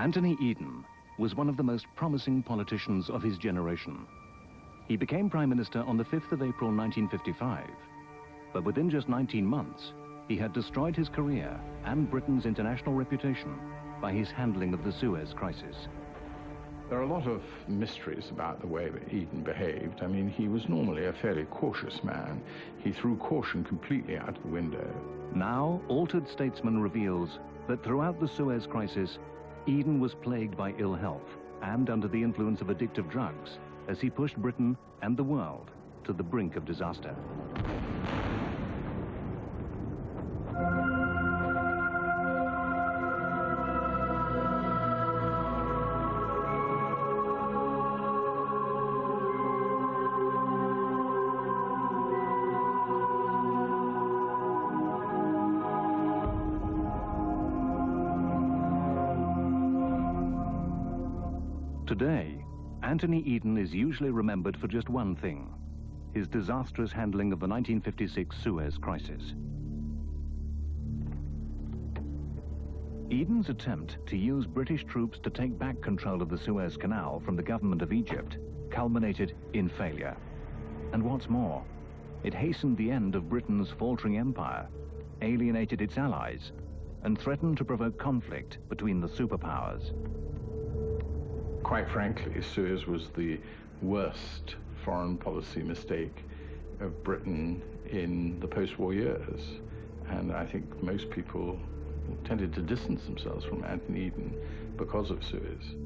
Antony Eden was one of the most promising politicians of his generation. He became Prime Minister on the 5th of April 1955, but within just 19 months, he had destroyed his career and Britain's international reputation by his handling of the Suez Crisis. There are a lot of mysteries about the way that Eden behaved. I mean, he was normally a fairly cautious man. He threw caution completely out of the window. Now, Altered Statesman reveals that throughout the Suez Crisis, Eden was plagued by ill health and under the influence of addictive drugs as he pushed Britain and the world to the brink of disaster. Today, Antony Eden is usually remembered for just one thing: his disastrous handling of the 1956 Suez Crisis. Eden's attempt to use British troops to take back control of the Suez Canal from the government of Egypt culminated in failure. And what's more, it hastened the end of Britain's faltering empire, alienated its allies, and threatened to provoke conflict between the superpowers. Quite frankly, Suez was the worst foreign policy mistake of Britain in the post-war years. And I think most people tended to distance themselves from Antony Eden because of Suez.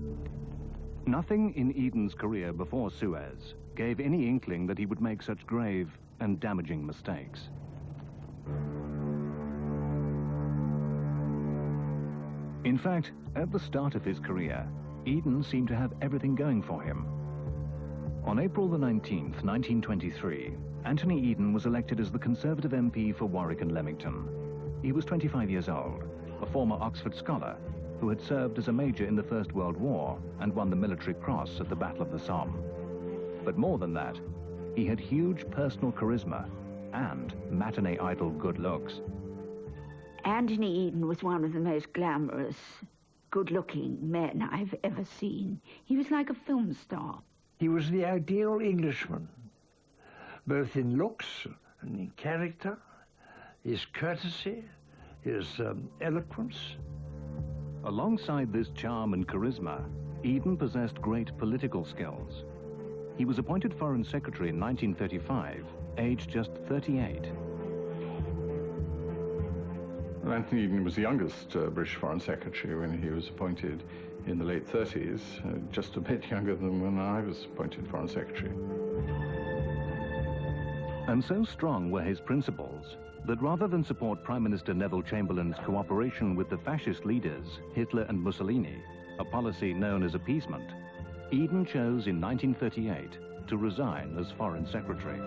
Nothing in Eden's career before Suez gave any inkling that he would make such grave and damaging mistakes. In fact, at the start of his career, Eden seemed to have everything going for him. On April the 19th, 1923, Antony Eden was elected as the Conservative MP for Warwick and Leamington. He was 25 years old, a former Oxford scholar who had served as a major in the First World War and won the Military Cross at the Battle of the Somme. But more than that, he had huge personal charisma and matinee idol good looks. Antony Eden was one of the most glamorous, good-looking men I've ever seen. He was like a film star. He was the ideal Englishman, both in looks and in character, his courtesy, his eloquence. Alongside this charm and charisma, Eden possessed great political skills. He was appointed Foreign Secretary in 1935, aged just 38. Antony Eden was the youngest British Foreign Secretary when he was appointed in the late 30s, just a bit younger than when I was appointed Foreign Secretary. And so strong were his principles that rather than support Prime Minister Neville Chamberlain's cooperation with the fascist leaders, Hitler and Mussolini, a policy known as appeasement, Eden chose in 1938 to resign as Foreign Secretary.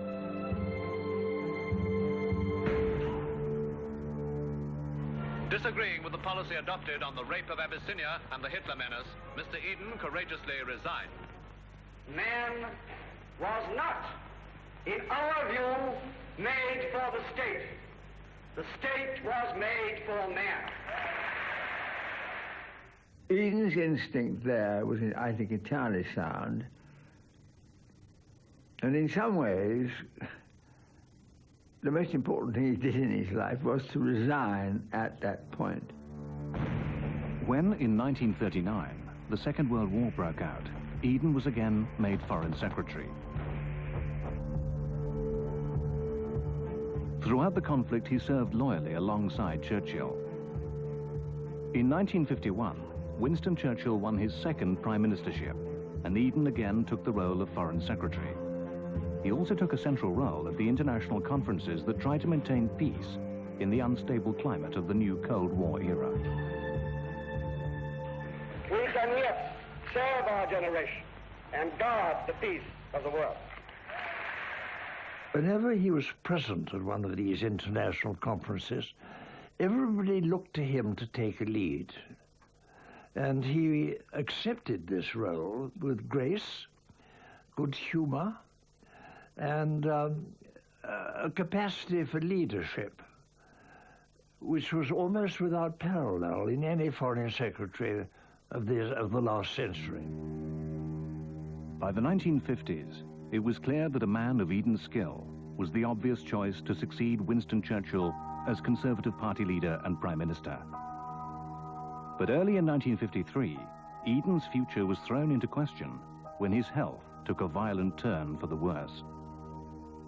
Disagreeing with the policy adopted on the rape of Abyssinia and the Hitler menace, Mr. Eden courageously resigned. Man was not, in our view, made for the state. The state was made for man. Eden's instinct there was, I think, entirely sound. And in some ways, the most important thing he did in his life was to resign at that point. When, in 1939, the Second World War broke out, Eden was again made Foreign Secretary. Throughout the conflict, he served loyally alongside Churchill. In 1951, Winston Churchill won his second prime ministership, and Eden again took the role of Foreign Secretary. He also took a central role at the international conferences that tried to maintain peace in the unstable climate of the new Cold War era. We can yet serve our generation and guard the peace of the world. Whenever he was present at one of these international conferences, everybody looked to him to take a lead. And he accepted this role with grace, good humor, and a capacity for leadership, which was almost without parallel in any foreign secretary of the last century. By the 1950s, it was clear that a man of Eden's skill was the obvious choice to succeed Winston Churchill as Conservative Party leader and Prime Minister. But early in 1953, Eden's future was thrown into question when his health took a violent turn for the worse.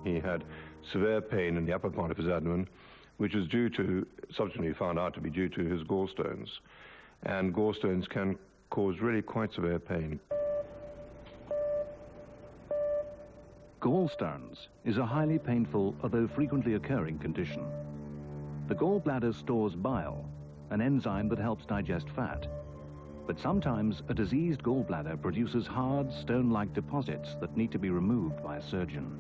He had severe pain in the upper part of his abdomen, which is subsequently found out to be due to his gallstones. And gallstones can cause really quite severe pain. Gallstones is a highly painful, although frequently occurring condition. The gallbladder stores bile, an enzyme that helps digest fat. But sometimes a diseased gallbladder produces hard, stone-like deposits that need to be removed by a surgeon.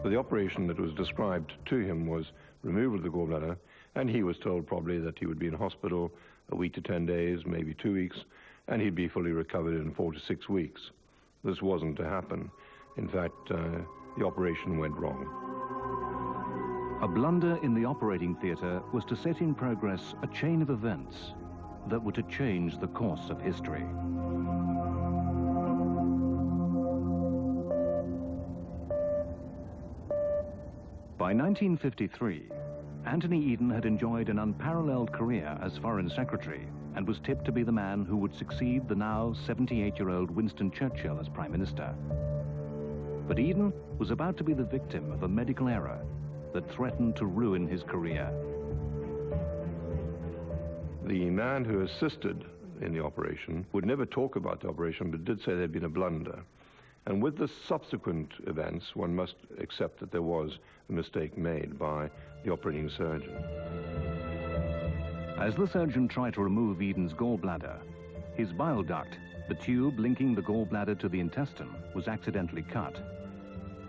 So the operation that was described to him was removal of the gallbladder, and he was told probably that he would be in hospital a week to 10 days, maybe 2 weeks, and he'd be fully recovered in 4 to 6 weeks. This wasn't to happen. In fact, the operation went wrong. A blunder in the operating theatre was to set in progress a chain of events that were to change the course of history. By 1953, Antony Eden had enjoyed an unparalleled career as Foreign Secretary and was tipped to be the man who would succeed the now 78-year-old Winston Churchill as Prime Minister. But Eden was about to be the victim of a medical error that threatened to ruin his career. The man who assisted in the operation would never talk about the operation, but did say there'd been a blunder. And with the subsequent events, one must accept that there was a mistake made by the operating surgeon. As the surgeon tried to remove Eden's gallbladder, his bile duct, the tube linking the gallbladder to the intestine, was accidentally cut.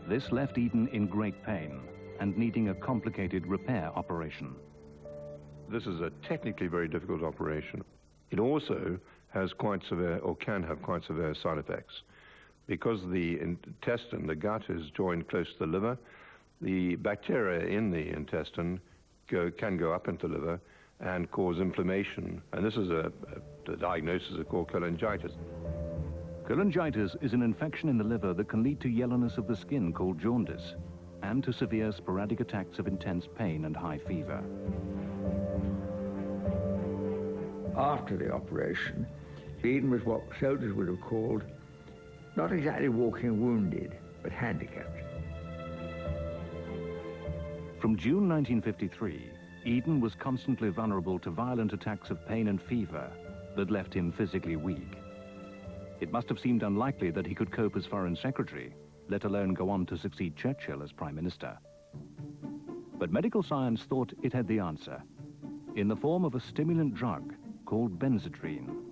This left Eden in great pain and needing a complicated repair operation. This is a technically very difficult operation. It also has quite severe, or can have quite severe side effects. Because the intestine, the gut, is joined close to the liver, the bacteria in the intestine can go up into the liver and cause inflammation. And this is the diagnosis is called cholangitis. Cholangitis is an infection in the liver that can lead to yellowness of the skin called jaundice and to severe sporadic attacks of intense pain and high fever. After the operation, Eden was what soldiers would have called not exactly walking wounded, but handicapped. From June 1953, Eden was constantly vulnerable to violent attacks of pain and fever that left him physically weak. It must have seemed unlikely that he could cope as Foreign Secretary, let alone go on to succeed Churchill as Prime Minister. But medical science thought it had the answer, in the form of a stimulant drug called benzodrine.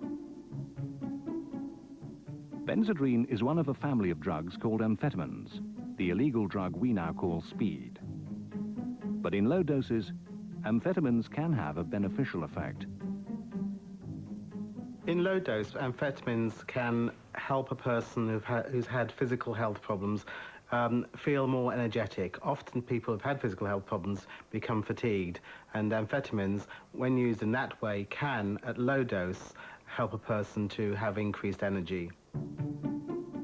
Benzodrine is one of a family of drugs called amphetamines, the illegal drug we now call speed. But in low doses, amphetamines can have a beneficial effect. In low dose, amphetamines can help a person who's had physical health problems feel more energetic. Often people who've had physical health problems become fatigued, and amphetamines, when used in that way, can, at low dose, help a person to have increased energy.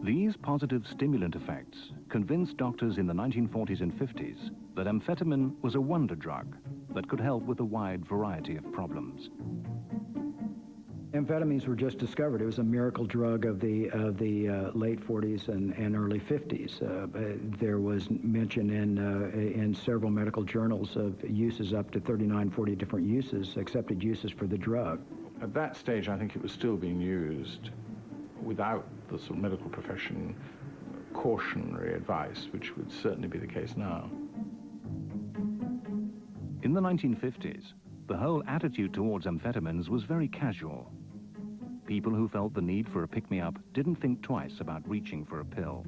These positive stimulant effects convinced doctors in the 1940s and 50s that amphetamine was a wonder drug that could help with a wide variety of problems. Amphetamines were just discovered. It was a miracle drug of the late 40s and early 50s. There was mention in several medical journals of uses up to 39, 40 different uses, accepted uses for the drug. At that stage, I think it was still being used without the sort of medical profession cautionary advice, which would certainly be the case now. In the 1950s, the whole attitude towards amphetamines was very casual. People who felt the need for a pick-me-up didn't think twice about reaching for a pill.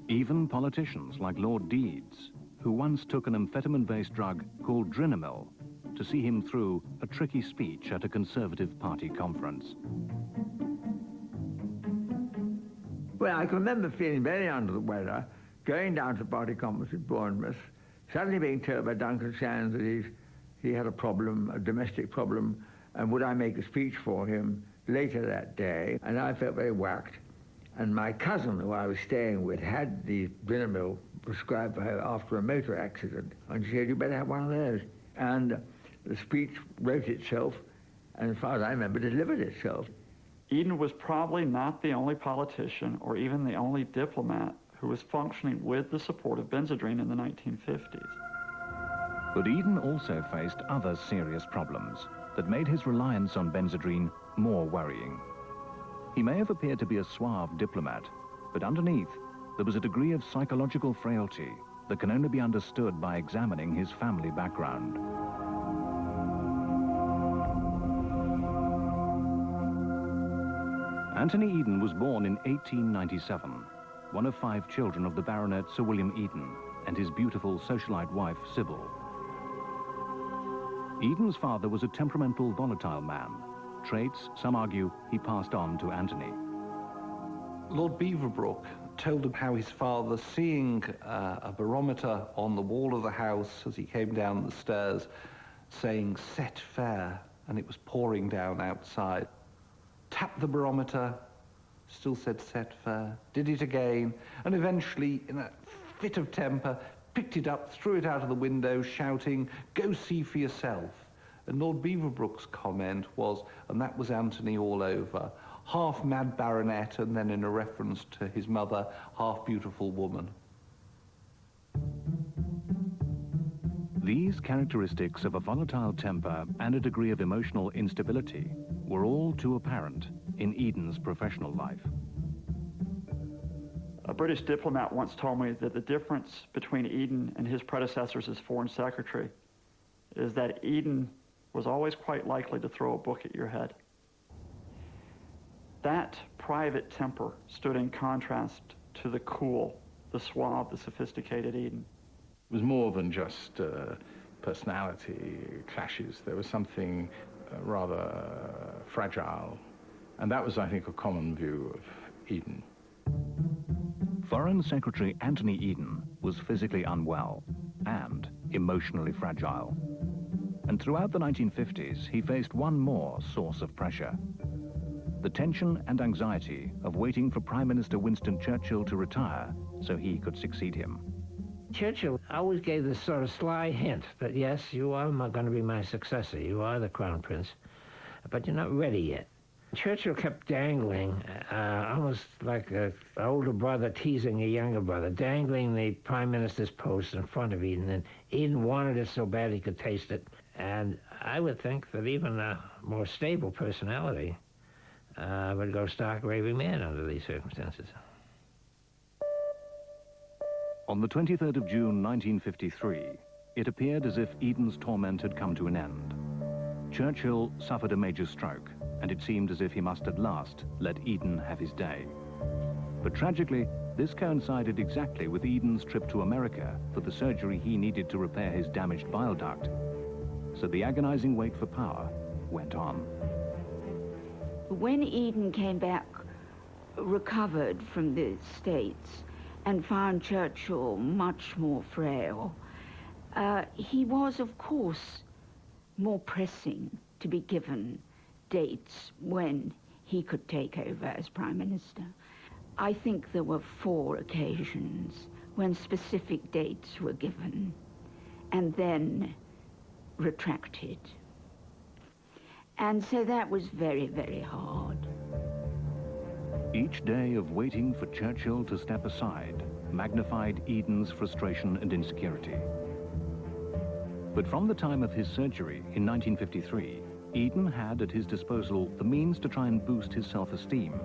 Even politicians like Lord Deeds, who once took an amphetamine-based drug called Drinamil to see him through a tricky speech at a Conservative Party conference. Well, I can remember feeling very under the weather, going down to the party conference in Bournemouth, suddenly being told by Duncan Sands that he had a problem, a domestic problem, and would I make a speech for him later that day? And I felt very whacked. And my cousin, who I was staying with, had the dinner mill prescribed for her after a motor accident. And she said, you better have one of those. And the speech wrote itself, and as far as I remember, delivered itself. Eden was probably not the only politician or even the only diplomat who was functioning with the support of Benzedrine in the 1950s. But Eden also faced other serious problems that made his reliance on Benzedrine more worrying. He may have appeared to be a suave diplomat, but underneath there was a degree of psychological frailty that can only be understood by examining his family background. Antony Eden was born in 1897, one of 5 children of the Baronet Sir William Eden and his beautiful socialite wife, Sybil. Eden's father was a temperamental, volatile man, traits some argue he passed on to Antony. Lord Beaverbrook told him how his father, seeing a barometer on the wall of the house as he came down the stairs, saying, "Set fair," and it was pouring down outside, tapped the barometer, still said "set fair," did it again, and eventually, in a fit of temper, picked it up, threw it out of the window, shouting, "Go see for yourself." And Lord Beaverbrook's comment was, and that was Antony all over, half mad baronet, and then in a reference to his mother, half beautiful woman. These characteristics of a volatile temper and a degree of emotional instability were all too apparent in Eden's professional life. A British diplomat once told me that the difference between Eden and his predecessors as foreign secretary is that Eden was always quite likely to throw a book at your head. That private temper stood in contrast to the cool, the suave, the sophisticated Eden. It was more than just personality clashes. There was something rather fragile. And that was, I think, a common view of Eden. Foreign Secretary Antony Eden was physically unwell and emotionally fragile. And throughout the 1950s, he faced one more source of pressure: the tension and anxiety of waiting for Prime Minister Winston Churchill to retire so he could succeed him. Churchill always gave this sort of sly hint that, yes, you are going to be my successor. You are the Crown Prince, but you're not ready yet. Churchill kept dangling, almost like an older brother teasing a younger brother, dangling the Prime Minister's post in front of Eden, and Eden wanted it so bad he could taste it. And I would think that even a more stable personality would go stark raving mad under these circumstances. On the 23rd of June 1953, it appeared as if Eden's torment had come to an end. Churchill suffered a major stroke, and it seemed as if he must at last let Eden have his day. But tragically, this coincided exactly with Eden's trip to America for the surgery he needed to repair his damaged bile duct. So the agonizing wait for power went on. When Eden came back, recovered from the States, and found Churchill much more frail, he was, of course, more pressing to be given dates when he could take over as Prime Minister. I think there were 4 occasions when specific dates were given and then retracted. And so that was very, very hard. Each day of waiting for Churchill to step aside magnified Eden's frustration and insecurity. But from the time of his surgery in 1953, Eden had at his disposal the means to try and boost his self-esteem,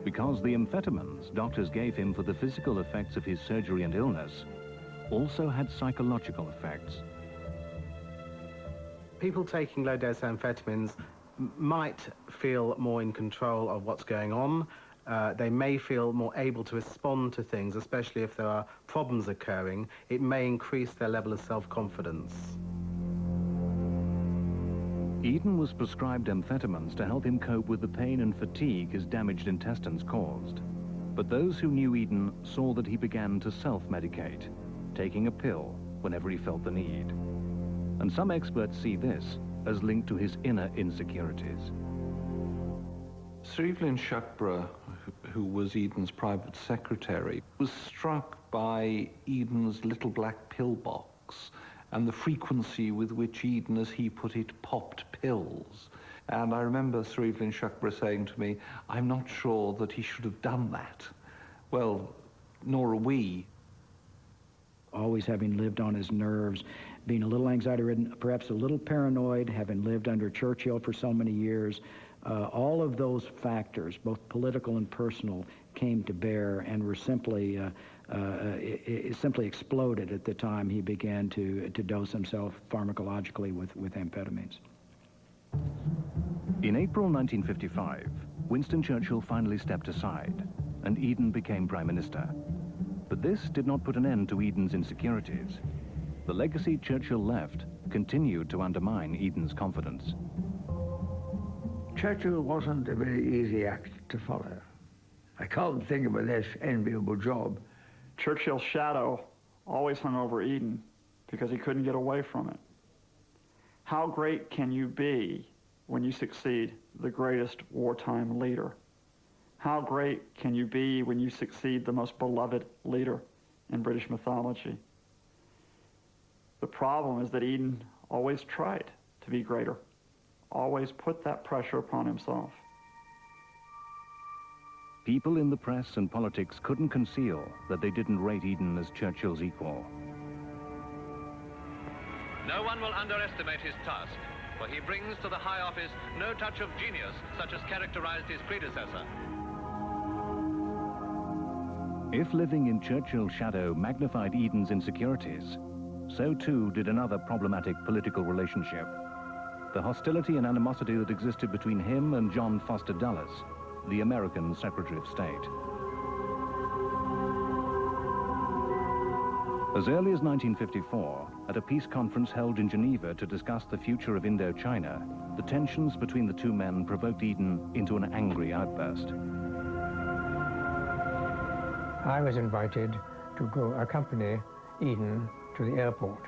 because the amphetamines doctors gave him for the physical effects of his surgery and illness also had psychological effects. People taking low-dose amphetamines might feel more in control of what's going on. They may feel more able to respond to things, especially if there are problems occurring. It may increase their level of self-confidence. Eden was prescribed amphetamines to help him cope with the pain and fatigue his damaged intestines caused. But those who knew Eden saw that he began to self-medicate, taking a pill whenever he felt the need. and some experts see this as linked to his inner insecurities. Sir Evelyn Shuckburgh, who was Eden's private secretary, was struck by Eden's little black pillbox and the frequency with which Eden, as he put it, popped pills. And I remember Sir Evelyn Shuckburgh saying to me, "I'm not sure that he should have done that." Well, nor are we. Always having lived on his nerves, being a little anxiety-ridden, perhaps a little paranoid, having lived under Churchill for so many years, all of those factors, both political and personal, came to bear and were simply it simply exploded at the time he began to dose himself pharmacologically with amphetamines. In April 1955, Winston Churchill finally stepped aside, and Eden became Prime Minister. But this did not put an end to Eden's insecurities. The legacy Churchill left continued to undermine Eden's confidence. Churchill wasn't a very easy act to follow. I can't think of a less enviable job. Churchill's shadow always hung over Eden because he couldn't get away from it. How great can you be when you succeed the greatest wartime leader? How great can you be when you succeed the most beloved leader in British mythology? The problem is that Eden always tried to be greater, always put that pressure upon himself. People in the press and politics couldn't conceal that they didn't rate Eden as Churchill's equal. No one will underestimate his task, for he brings to the high office no touch of genius such as characterized his predecessor. If living in Churchill's shadow magnified Eden's insecurities, so too did another problematic political relationship: the hostility and animosity that existed between him and John Foster Dulles, the American Secretary of State. As early as 1954, at a peace conference held in Geneva to discuss the future of Indochina, the tensions between the two men provoked Eden into an angry outburst. I was invited to go accompany Eden to the airport,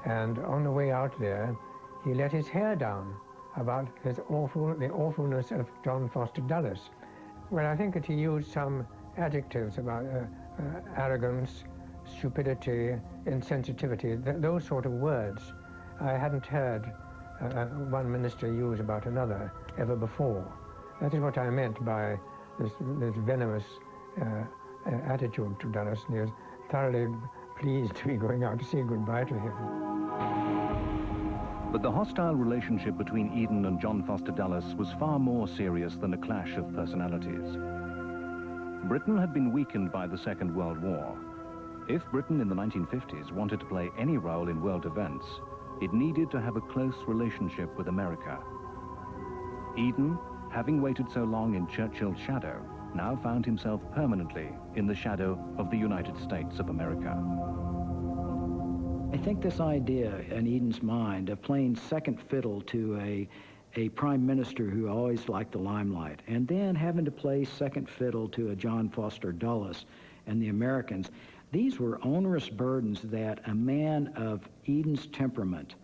and on the way out there, he let his hair down about the awfulness of John Foster Dulles. Well, I think that he used some adjectives about arrogance, stupidity, insensitivity, those sort of words I hadn't heard one minister use about another ever before. That is what I meant by this venomous attitude to Dulles, and he was thoroughly pleased to be going out to say goodbye to him. But the hostile relationship between Eden and John Foster Dulles was far more serious than a clash of personalities. Britain had been weakened by the Second World War. If Britain in the 1950s wanted to play any role in world events, it needed to have a close relationship with America. Eden, having waited so long in Churchill's shadow, now found himself permanently in the shadow of the United States of America. I think this idea in Eden's mind of playing second fiddle to a prime minister who always liked the limelight, and then having to play second fiddle to a John Foster Dulles and the Americans, these were onerous burdens that a man of Eden's temperament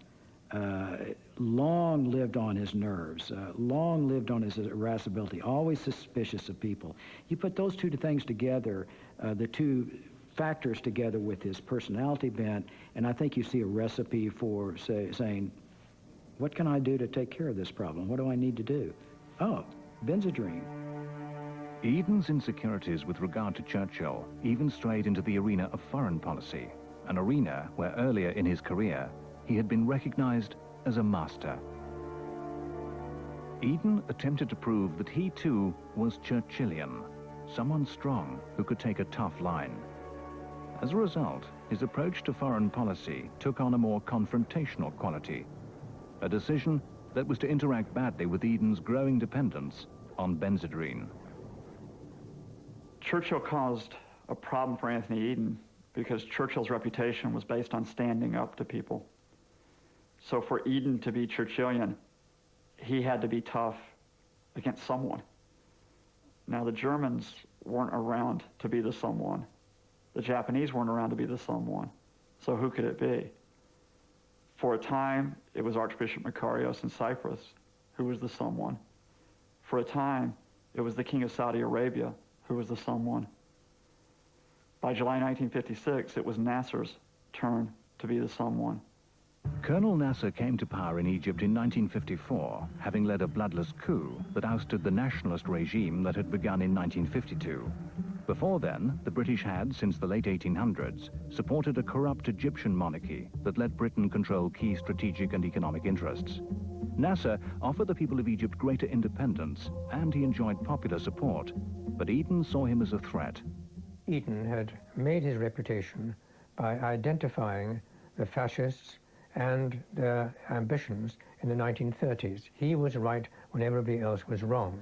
long lived on his nerves, long lived on his irascibility, always suspicious of people. You put those two things together, the two factors together with his personality bent, and I think you see a recipe for saying, what can I do to take care of this problem? What do I need to do? Oh, Benzedrine. Eden's insecurities with regard to Churchill even strayed into the arena of foreign policy, an arena where earlier in his career he had been recognized as a master. Eden attempted to prove that he too was Churchillian, someone strong who could take a tough line. As a result, his approach to foreign policy took on a more confrontational quality, a decision that was to interact badly with Eden's growing dependence on Benzedrine. Churchill caused a problem for Anthony Eden because Churchill's reputation was based on standing up to people. So for Eden to be Churchillian, he had to be tough against someone. Now, the Germans weren't around to be the someone. The Japanese weren't around to be the someone. So who could it be? For a time, it was Archbishop Makarios in Cyprus who was the someone. For a time, it was the King of Saudi Arabia who was the someone. By July 1956, it was Nasser's turn to be the someone. Colonel Nasser came to power in Egypt in 1954, having led a bloodless coup that ousted the nationalist regime that had begun in 1952. Before then, the British had, since the late 1800s, supported a corrupt Egyptian monarchy that let Britain control key strategic and economic interests. Nasser offered the people of Egypt greater independence, and he enjoyed popular support, but Eden saw him as a threat. Eden had made his reputation by identifying the fascists and their ambitions in the 1930s. He was right when everybody else was wrong.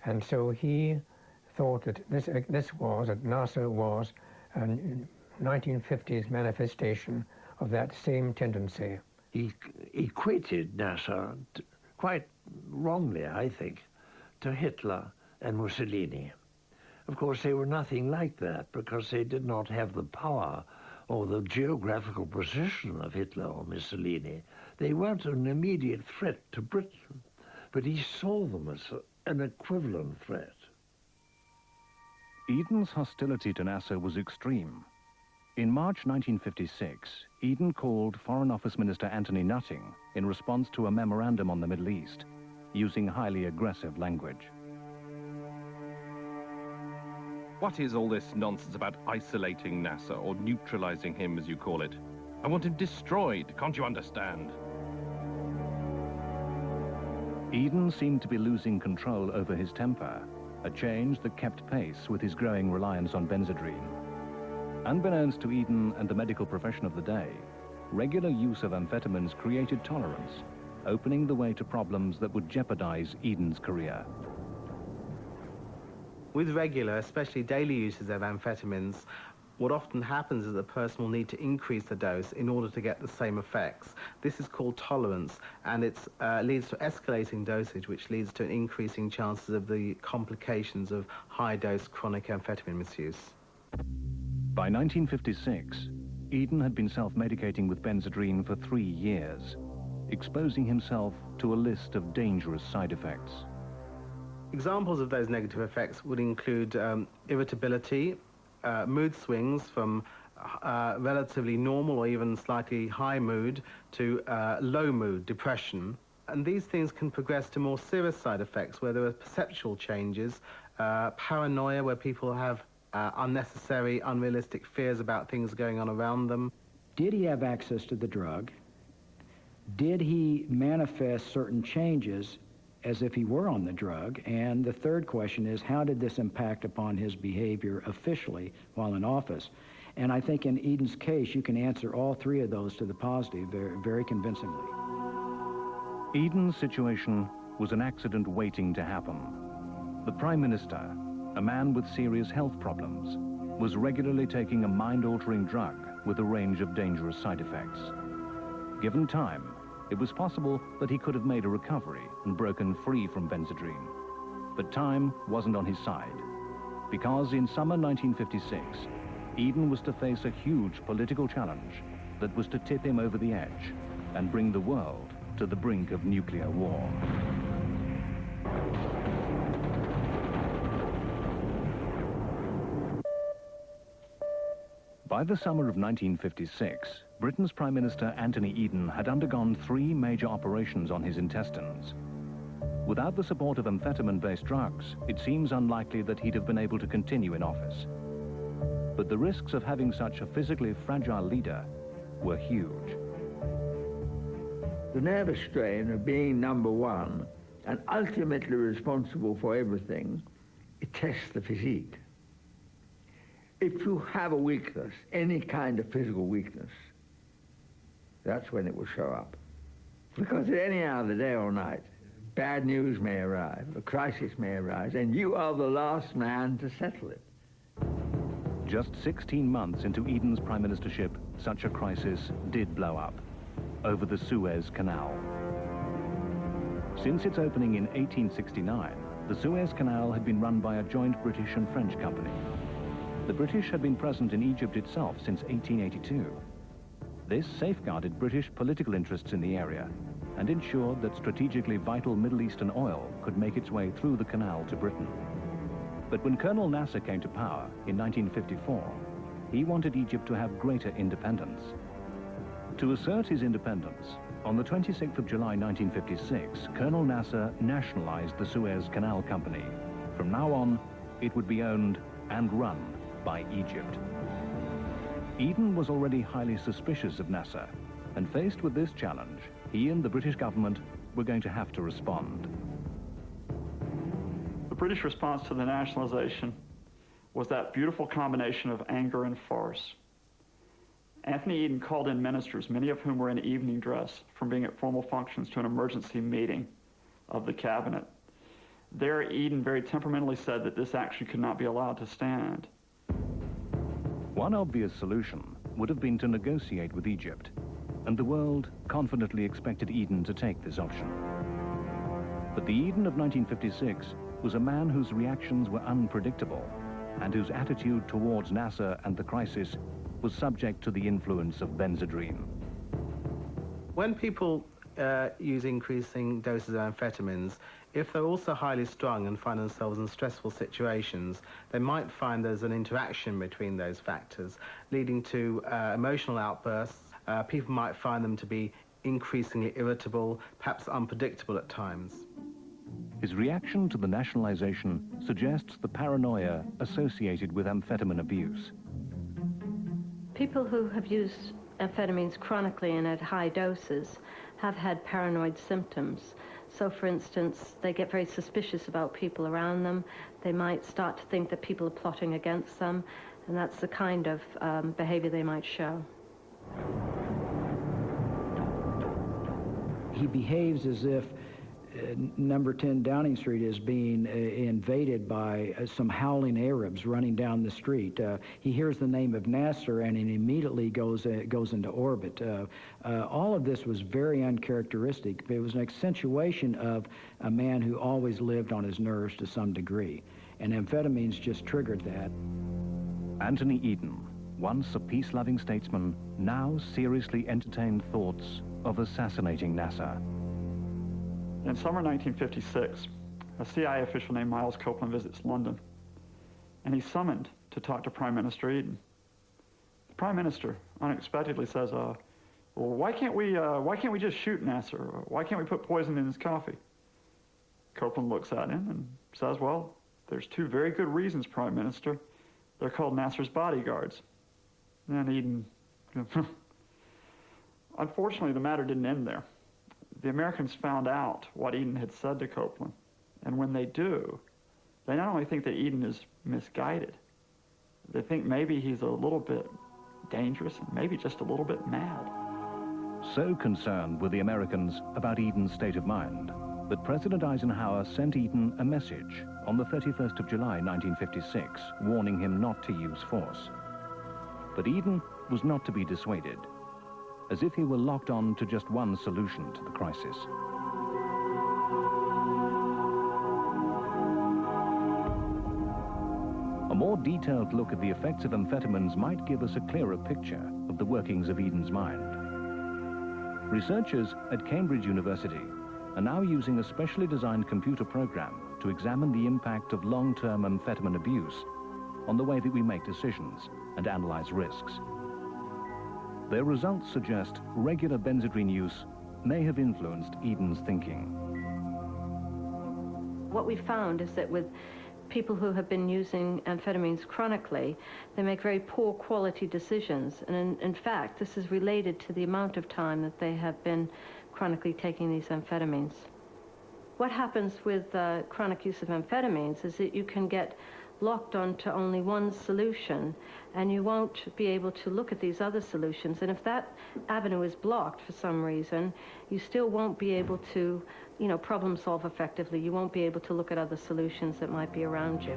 And so he thought that that Nasser was a 1950s manifestation of that same tendency. He equated Nasser, quite wrongly, I think, to Hitler and Mussolini. Of course, they were nothing like that because they did not have the power or the geographical position of Hitler or Mussolini. They weren't an immediate threat to Britain, but he saw them as an equivalent threat. Eden's hostility to Nasser was extreme. In March 1956, Eden called Foreign Office Minister Antony in response to a memorandum on the Middle East, using highly aggressive language. What is all this nonsense about isolating Nasser, or neutralizing him, as you call it? I want him destroyed, can't you understand? Eden seemed to be losing control over his temper, a change that kept pace with his growing reliance on Benzedrine. Unbeknownst to Eden and the medical profession of the day, regular use of amphetamines created tolerance, opening the way to problems that would jeopardize Eden's career. With regular, especially daily uses of amphetamines, what often happens is the person will need to increase the dose in order to get the same effects. This is called tolerance, and it leads to escalating dosage, which leads to an increasing chances of the complications of high-dose chronic amphetamine misuse. By 1956, Eden had been self-medicating with Benzedrine for 3 years, exposing himself to a list of dangerous side effects. Examples of those negative effects would include irritability, mood swings from relatively normal or even slightly high mood to low mood, depression. And these things can progress to more serious side effects where there are perceptual changes, paranoia where people have unnecessary, unrealistic fears about things going on around them. Did he have access to the drug? Did he manifest certain changes as if he were on the drug? And the third question is, how did this impact upon his behavior officially while in office? And I think in Eden's case, you can answer all three of those to the positive very, very convincingly. Eden's situation was an accident waiting to happen. The Prime Minister, a man with serious health problems, was regularly taking a mind-altering drug with a range of dangerous side effects. Given time, it was possible that he could have made a recovery and broken free from Benzedrine. But time wasn't on his side, because in summer 1956, Eden was to face a huge political challenge that was to tip him over the edge and bring the world to the brink of nuclear war. By the summer of 1956, Britain's Prime Minister Antony Eden had undergone 3 major operations on his intestines. Without the support of amphetamine-based drugs, it seems unlikely that he'd have been able to continue in office. But the risks of having such a physically fragile leader were huge. The nervous strain of being number one and ultimately responsible for everything, it tests the physique. If you have a weakness, any kind of physical weakness, that's when it will show up. Because at any hour of the day or night, bad news may arrive, a crisis may arise, and you are the last man to settle it. Just 16 months into Eden's prime ministership, such a crisis did blow up over the Suez Canal. Since its opening in 1869, the Suez Canal had been run by a joint British and French company. The British had been present in Egypt itself since 1882. This safeguarded British political interests in the area and ensured that strategically vital Middle Eastern oil could make its way through the canal to Britain. But when Colonel Nasser came to power in 1954, he wanted Egypt to have greater independence. To assert his independence, on the 26th of July 1956, Colonel Nasser nationalized the Suez Canal Company. From now on, it would be owned and run by Egypt. Eden was already highly suspicious of Nasser, and faced with this challenge, he and the British government were going to have to respond. The British response to the nationalization was that beautiful combination of anger and farce. Antony Eden called in ministers, many of whom were in evening dress, from being at formal functions to an emergency meeting of the cabinet. There, Eden very temperamentally said that this action could not be allowed to stand. One obvious solution would have been to negotiate with Egypt, and the world confidently expected Eden to take this option. But the Eden of 1956 was a man whose reactions were unpredictable and whose attitude towards Nasser and the crisis was subject to the influence of benzodrine. When people use increasing doses of amphetamines, if they're also highly strung and find themselves in stressful situations, they might find there's an interaction between those factors, leading to emotional outbursts. People might find them to be increasingly irritable, perhaps unpredictable at times. His reaction to the nationalization suggests the paranoia associated with amphetamine abuse. People who have used amphetamines chronically and at high doses have had paranoid symptoms. So, for instance, they get very suspicious about people around them. They might start to think that people are plotting against them, and that's the kind of behavior they might show. He behaves as if number 10 Downing Street is being invaded by some howling Arabs running down the street. He hears the name of Nasser and he immediately goes into orbit. All of this was very uncharacteristic. It was an accentuation of a man who always lived on his nerves to some degree, and amphetamines just triggered that. Antony Eden, once a peace-loving statesman, now seriously entertained thoughts of assassinating Nasser. In summer 1956, a CIA official named Miles Copeland visits London, and he's summoned to talk to Prime Minister Eden. The Prime Minister unexpectedly says, well, why can't we just shoot Nasser? Why can't we put poison in his coffee? Copeland looks at him and says, well, there's two very good reasons, Prime Minister. They're called Nasser's bodyguards. And Eden, unfortunately, the matter didn't end there. The Americans found out what Eden had said to Copeland, and when they do, they not only think that Eden is misguided, they think maybe he's a little bit dangerous and maybe just a little bit mad. So concerned were the Americans about Eden's state of mind that President Eisenhower sent Eden a message on the 31st of July 1956, warning him not to use force. But Eden was not to be dissuaded, as if he were locked on to just one solution to the crisis. A more detailed look at the effects of amphetamines might give us a clearer picture of the workings of Eden's mind. Researchers at Cambridge University are now using a specially designed computer program to examine the impact of long-term amphetamine abuse on the way that we make decisions and analyze risks. Their results suggest regular benzodrine use may have influenced Eden's thinking. What we found is that with people who have been using amphetamines chronically, they make very poor quality decisions. And in fact, this is related to the amount of time that they have been chronically taking these amphetamines. What happens with chronic use of amphetamines is that you can get locked onto only one solution, and you won't be able to look at these other solutions. And if that avenue is blocked for some reason, you still won't be able to, problem solve effectively. You won't be able to look at other solutions that might be around you.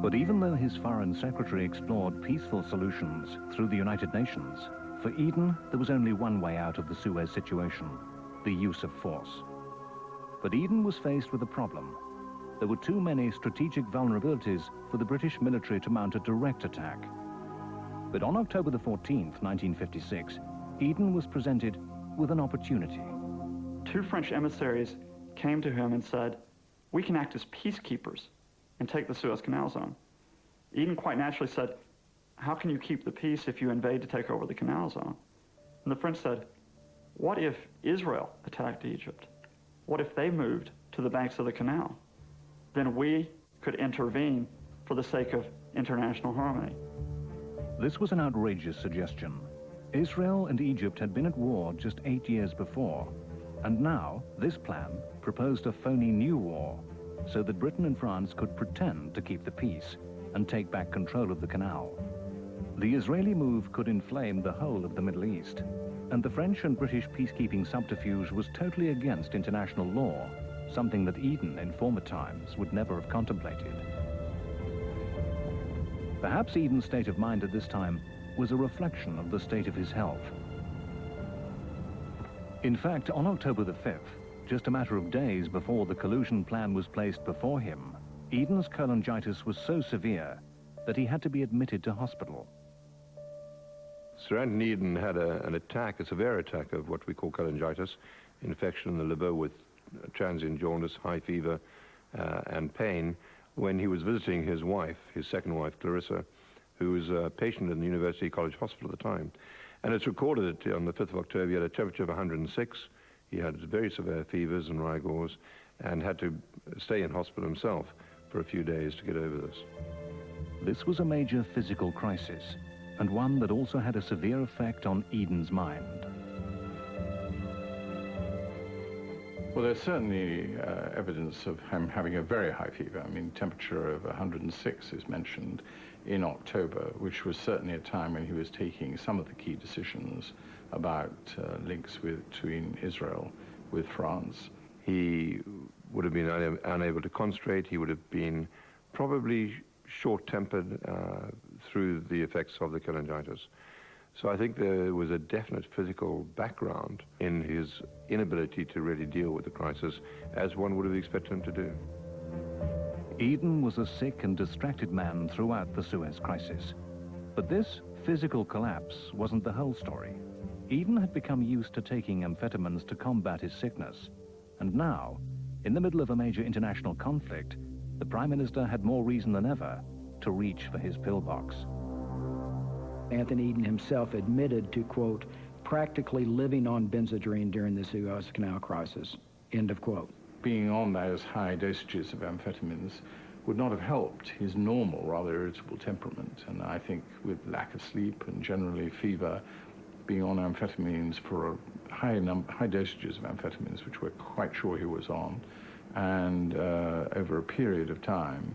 But even though his foreign secretary explored peaceful solutions through the United Nations, for Eden, there was only one way out of the Suez situation: the use of force. But Eden was faced with a problem. There were too many strategic vulnerabilities for the British military to mount a direct attack. But on October the 14th, 1956, Eden was presented with an opportunity. 2 French emissaries came to him and said, "We can act as peacekeepers and take the Suez Canal zone." Eden quite naturally said, "How can you keep the peace if you invade to take over the canal zone?" And the French said, "What if Israel attacked Egypt? What if they moved to the banks of the canal? Then we could intervene for the sake of international harmony." This was an outrageous suggestion. Israel and Egypt had been at war just 8 years before, and now this plan proposed a phony new war so that Britain and France could pretend to keep the peace and take back control of the canal. The Israeli move could inflame the whole of the Middle East, and the French and British peacekeeping subterfuge was totally against international law, something that Eden in former times would never have contemplated. Perhaps Eden's state of mind at this time was a reflection of the state of his health. In fact, on October the 5th, just a matter of days before the collusion plan was placed before him, Eden's cholangitis was so severe that he had to be admitted to hospital. Sir Antony Eden had an attack, a severe attack of what we call cholangitis, infection in the liver with transient jaundice, high fever, and pain, when he was visiting his wife, his second wife, Clarissa, who was a patient in the University College Hospital at the time. And it's recorded that on the 5th of October, he had a temperature of 106. He had very severe fevers and rigors and had to stay in hospital himself for a few days to get over this. This was a major physical crisis, and one that also had a severe effect on Eden's mind. Well, there's certainly evidence of him having a very high fever. I mean, temperature of 106 is mentioned in October, which was certainly a time when he was taking some of the key decisions about links between Israel with France. He would have been unable to concentrate. He would have been probably short-tempered through the effects of the cholangitis. So I think there was a definite physical background in his inability to really deal with the crisis as one would have expected him to do. Eden was a sick and distracted man throughout the Suez crisis. But this physical collapse wasn't the whole story. Eden had become used to taking amphetamines to combat his sickness. And now, in the middle of a major international conflict, the Prime Minister had more reason than ever to reach for his pillbox. Antony Eden himself admitted to, quote, practically living on Benzedrine during the Suez Canal crisis, end of quote. Being on those high dosages of amphetamines would not have helped his normal, rather irritable temperament. And I think with lack of sleep and generally fever, being on amphetamines for high dosages of amphetamines, which we're quite sure he was on, and over a period of time,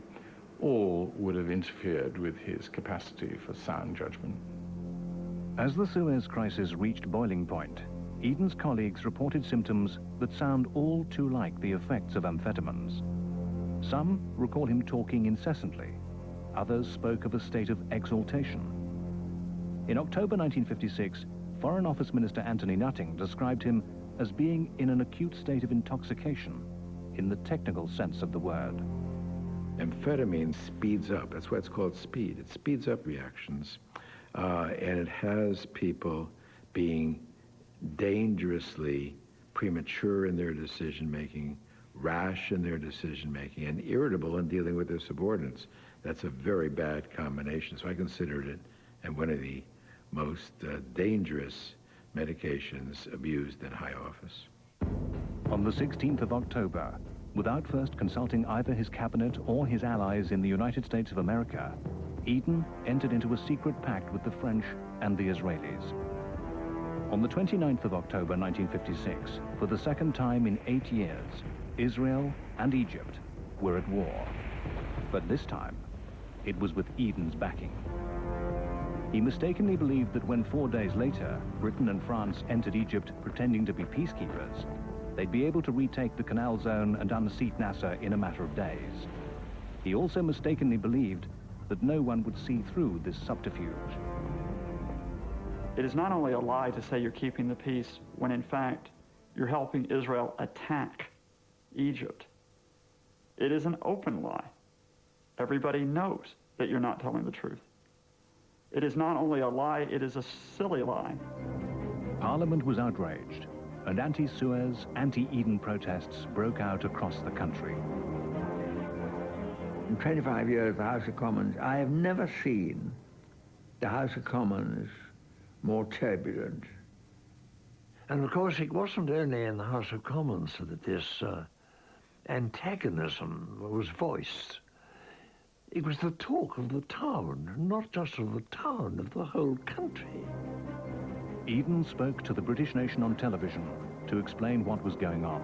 all would have interfered with his capacity for sound judgment. As the Suez crisis reached boiling point, Eden's colleagues reported symptoms that sound all too like the effects of amphetamines. Some recall him talking incessantly. Others spoke of a state of exaltation. In October 1956, Foreign Office Minister Antony Nutting described him as being in an acute state of intoxication, in the technical sense of the word. Amphetamine speeds up. That's why it's called speed. It speeds up reactions, and it has people being dangerously premature in their decision-making, rash in their decision-making, and irritable in dealing with their subordinates. That's a very bad combination, so I considered it one of the most dangerous medications abused in high office. On the 16th of October, without first consulting either his cabinet or his allies in the United States of America, Eden entered into a secret pact with the French and the Israelis. On the 29th of October 1956, for the second time in 8 years, Israel and Egypt were at war. But this time, it was with Eden's backing. He mistakenly believed that when 4 days later, Britain and France entered Egypt pretending to be peacekeepers, they'd be able to retake the canal zone and unseat Nasser in a matter of days. He also mistakenly believed that no one would see through this subterfuge. It is not only a lie to say you're keeping the peace when in fact you're helping Israel attack Egypt. It is an open lie. Everybody knows that you're not telling the truth. It is not only a lie, it is a silly lie. Parliament was outraged, and anti-Suez, anti-Eden protests broke out across the country. In 25 years of the House of Commons, I have never seen the House of Commons more turbulent. And of course, it wasn't only in the House of Commons that this antagonism was voiced. It was the talk of the town, not just of the town, of the whole country. Eden spoke to the British nation on television to explain what was going on.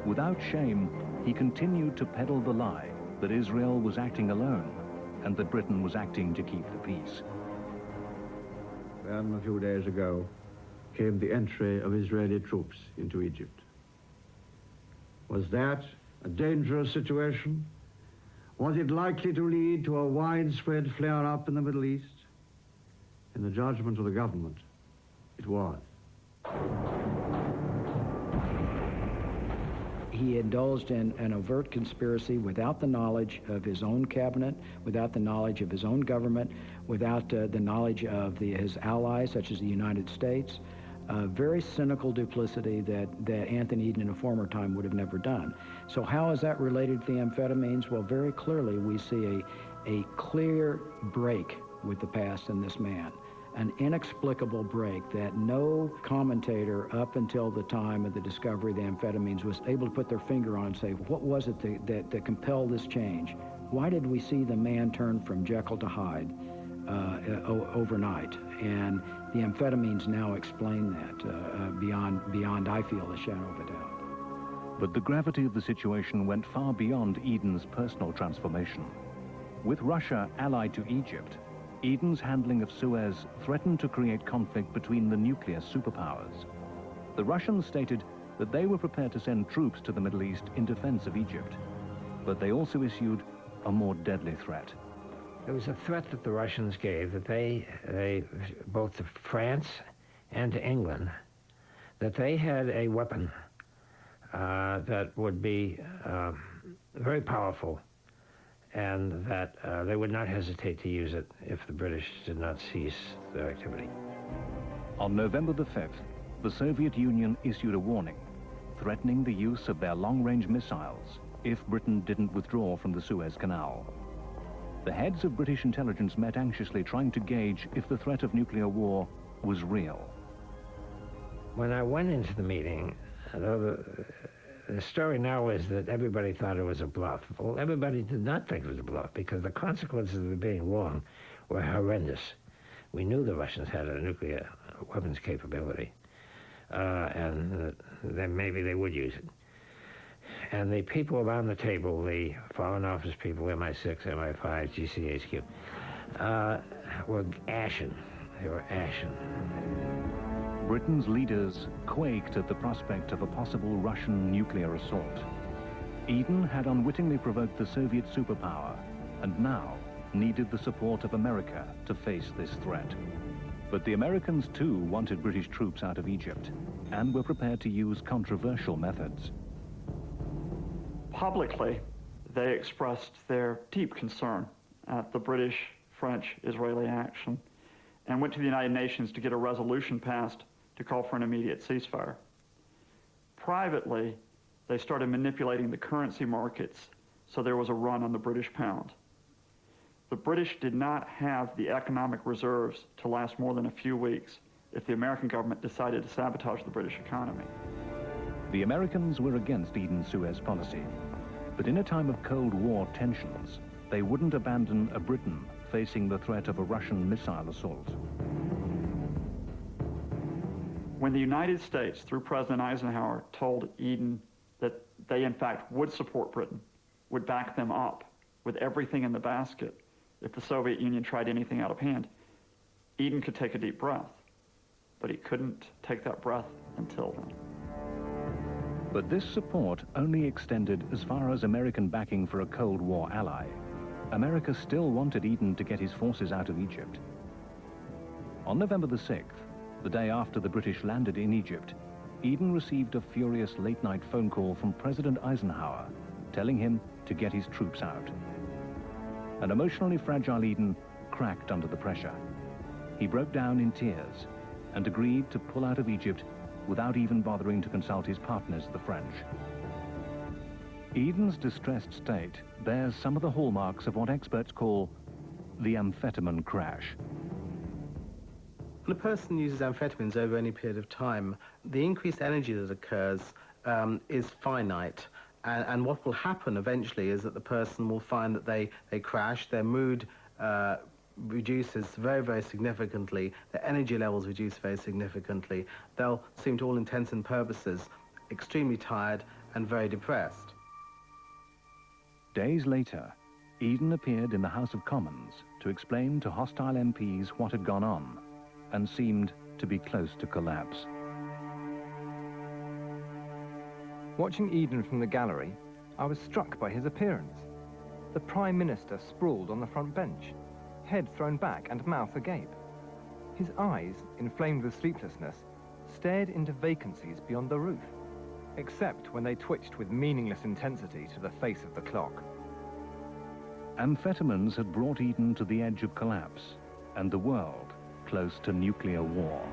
Without shame, he continued to peddle the lie that Israel was acting alone and that Britain was acting to keep the peace. Then, a few days ago, came the entry of Israeli troops into Egypt. Was that a dangerous situation? Was it likely to lead to a widespread flare-up in the Middle East? In the judgment of the government, it was. He indulged in an overt conspiracy without the knowledge of his own cabinet, without the knowledge of his own government, without the knowledge of his allies, such as the United States. Very cynical duplicity that Antony Eden in a former time would have never done. So how is that related to the amphetamines? Well, very clearly we see a clear break with the past in this man. An inexplicable break that no commentator up until the time of the discovery of the amphetamines was able to put their finger on and say, what was it that compelled this change? Why did we see the man turn from Jekyll to Hyde overnight? And the amphetamines now explain that beyond, I feel, a shadow of a doubt. But the gravity of the situation went far beyond Eden's personal transformation. With Russia allied to Egypt, Eden's handling of Suez threatened to create conflict between the nuclear superpowers. The Russians stated that they were prepared to send troops to the Middle East in defense of Egypt, but they also issued a more deadly threat. It was a threat that the Russians gave, that they both to France and to England, that they had a weapon that would be very powerful, and that they would not hesitate to use it if the British did not cease their activity. On November the 5th, the Soviet Union issued a warning, threatening the use of their long-range missiles if Britain didn't withdraw from the Suez Canal. The heads of British intelligence met anxiously, trying to gauge if the threat of nuclear war was real. When I went into the meeting, although the story now is that everybody thought it was a bluff. Well, everybody did not think it was a bluff because the consequences of it being wrong were horrendous. We knew the Russians had a nuclear weapons capability, and then maybe they would use it. And the people around the table, the Foreign Office people, MI6, MI5, GCHQ, were ashen. They were ashen. Britain's leaders quaked at the prospect of a possible Russian nuclear assault. Eden had unwittingly provoked the Soviet superpower, and now needed the support of America to face this threat. But the Americans too wanted British troops out of Egypt, and were prepared to use controversial methods. Publicly, they expressed their deep concern at the British-French-Israeli action and went to the United Nations to get a resolution passed to call for an immediate ceasefire. Privately, they started manipulating the currency markets so there was a run on the British pound. The British did not have the economic reserves to last more than a few weeks if the American government decided to sabotage the British economy. The Americans were against Eden's Suez policy, but in a time of Cold War tensions, they wouldn't abandon a Britain facing the threat of a Russian missile assault. When the United States, through President Eisenhower, told Eden that they in fact would support Britain, would back them up with everything in the basket if the Soviet Union tried anything out of hand, Eden could take a deep breath, but he couldn't take that breath until then. But this support only extended as far as American backing for a Cold War ally. America still wanted Eden to get his forces out of Egypt. On November the 6th, the day after the British landed in Egypt, Eden received a furious late-night phone call from President Eisenhower, telling him to get his troops out. An emotionally fragile Eden cracked under the pressure. he broke down in tears and agreed to pull out of Egypt without even bothering to consult his partners, the French. Eden's distressed state bears some of the hallmarks of what experts call the amphetamine crash. When a person uses amphetamines over any period of time, the increased energy that occurs is finite. And what will happen eventually is that the person will find that they crash, their mood reduces very, very significantly, their energy levels reduce very significantly. They'll seem, to all intents and purposes, extremely tired and very depressed. Days later, Eden appeared in the House of Commons to explain to hostile MPs what had gone on, and seemed to be close to collapse. Watching Eden from the gallery, I was struck by his appearance. The Prime Minister sprawled on the front bench, head thrown back and mouth agape. His eyes, inflamed with sleeplessness, stared into vacancies beyond the roof, except when they twitched with meaningless intensity to the face of the clock. Amphetamines had brought Eden to the edge of collapse, and the world close to nuclear war.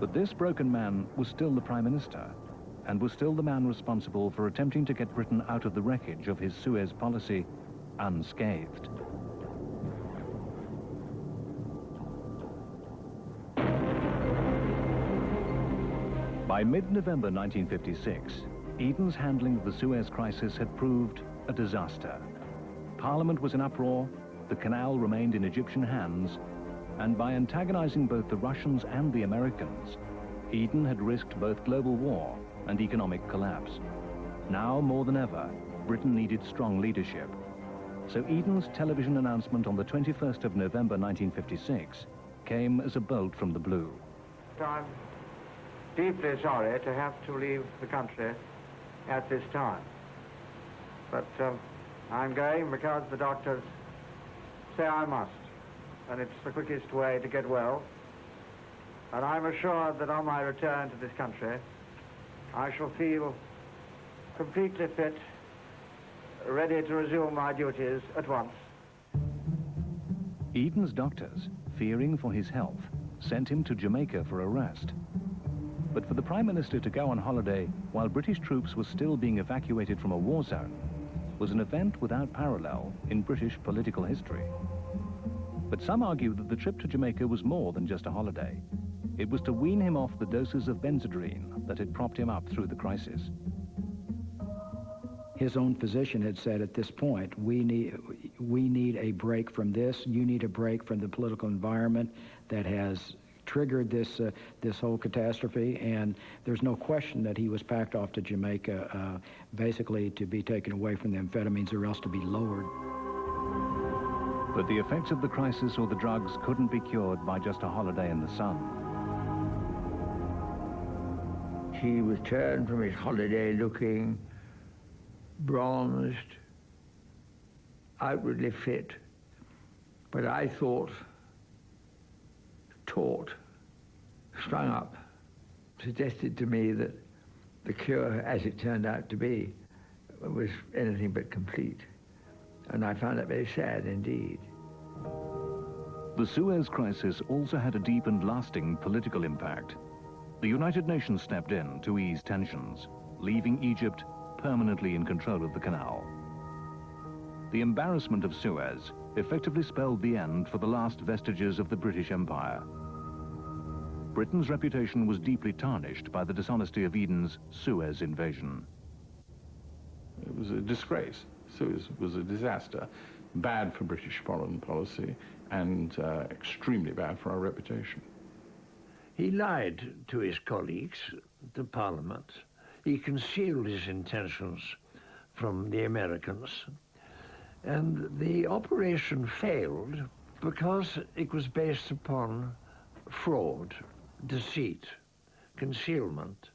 But this broken man was still the Prime Minister, and was still the man responsible for attempting to get Britain out of the wreckage of his Suez policy unscathed. By mid-November 1956, Eden's handling of the Suez crisis had proved a disaster. Parliament was in uproar, the canal remained in Egyptian hands, and by antagonizing both the Russians and the Americans, Eden had risked both global war and economic collapse. Now, more than ever, Britain needed strong leadership. So Eden's television announcement on the 21st of November 1956 came as a bolt from the blue. I'm deeply sorry to have to leave the country at this time. But I'm going because the doctors say I must, and it's the quickest way to get well. And I'm assured that on my return to this country, I shall feel completely fit, ready to resume my duties at once. Eden's doctors, fearing for his health, sent him to Jamaica for a rest. But for the Prime Minister to go on holiday while British troops were still being evacuated from a war zone was an event without parallel in British political history. But some argue that the trip to Jamaica was more than just a holiday. It was to wean him off the doses of benzodrine that had propped him up through the crisis. His own physician had said at this point, we need a break from this. You need a break from the political environment that has triggered this whole catastrophe, and there's no question that he was packed off to Jamaica basically to be taken away from the amphetamines or else to be lowered. But the effects of the crisis or the drugs couldn't be cured by just a holiday in the sun. He returned from his holiday looking bronzed, outwardly fit, but I thought taut, strung up, suggested to me that the cure, as it turned out to be, was anything but complete. And I found that very sad indeed. The Suez crisis also had a deep and lasting political impact. The United Nations stepped in to ease tensions, leaving Egypt permanently in control of the canal. The embarrassment of Suez effectively spelled the end for the last vestiges of the British Empire. Britain's reputation was deeply tarnished by the dishonesty of Eden's Suez invasion. It was a disgrace. Suez was a disaster, bad for British foreign policy and extremely bad for our reputation. He lied to his colleagues, to Parliament. He concealed his intentions from the Americans. And the operation failed because it was based upon fraud, deceit, concealment,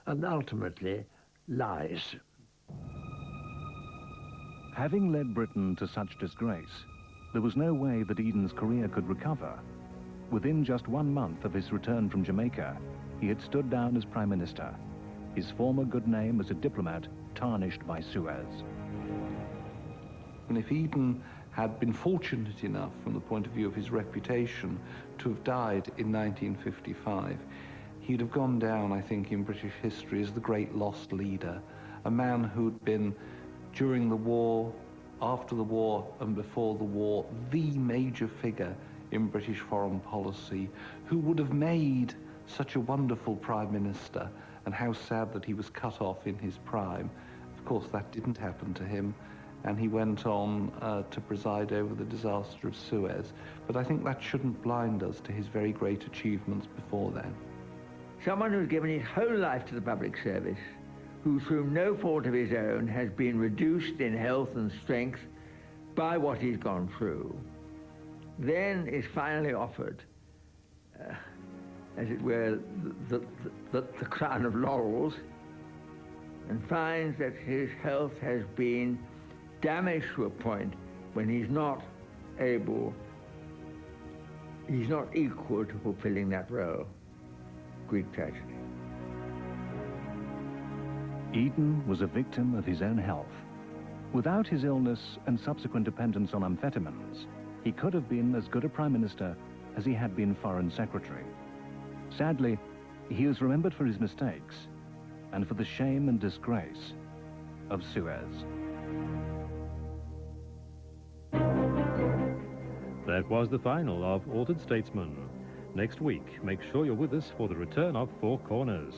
and ultimately lies. Having led Britain to such disgrace, there was no way that Eden's career could recover. Within just 1 month of his return from Jamaica, he had stood down as Prime Minister, his former good name as a diplomat tarnished by Suez. And if Eden had been fortunate enough, from the point of view of his reputation, to have died in 1955, he'd have gone down, I think, in British history as the great lost leader, a man who'd been, during the war, after the war, and before the war, the major figure in British foreign policy, who would have made such a wonderful prime minister, and how sad that he was cut off in his prime. Of course, that didn't happen to him, and he went on to preside over the disaster of Suez. But I think that shouldn't blind us to his very great achievements before then. Someone who's given his whole life to the public service, who through no fault of his own has been reduced in health and strength by what he's gone through, then is finally offered, as it were, the crown of laurels, and finds that his health has been damaged to a point when he's not equal to fulfilling that role. Great tragedy. Eden was a victim of his own health. Without his illness and subsequent dependence on amphetamines, he could have been as good a prime minister as he had been foreign secretary. Sadly, he is remembered for his mistakes and for the shame and disgrace of Suez. That was the final of Altered Statesman. Next week, make sure you're with us for the return of Four Corners.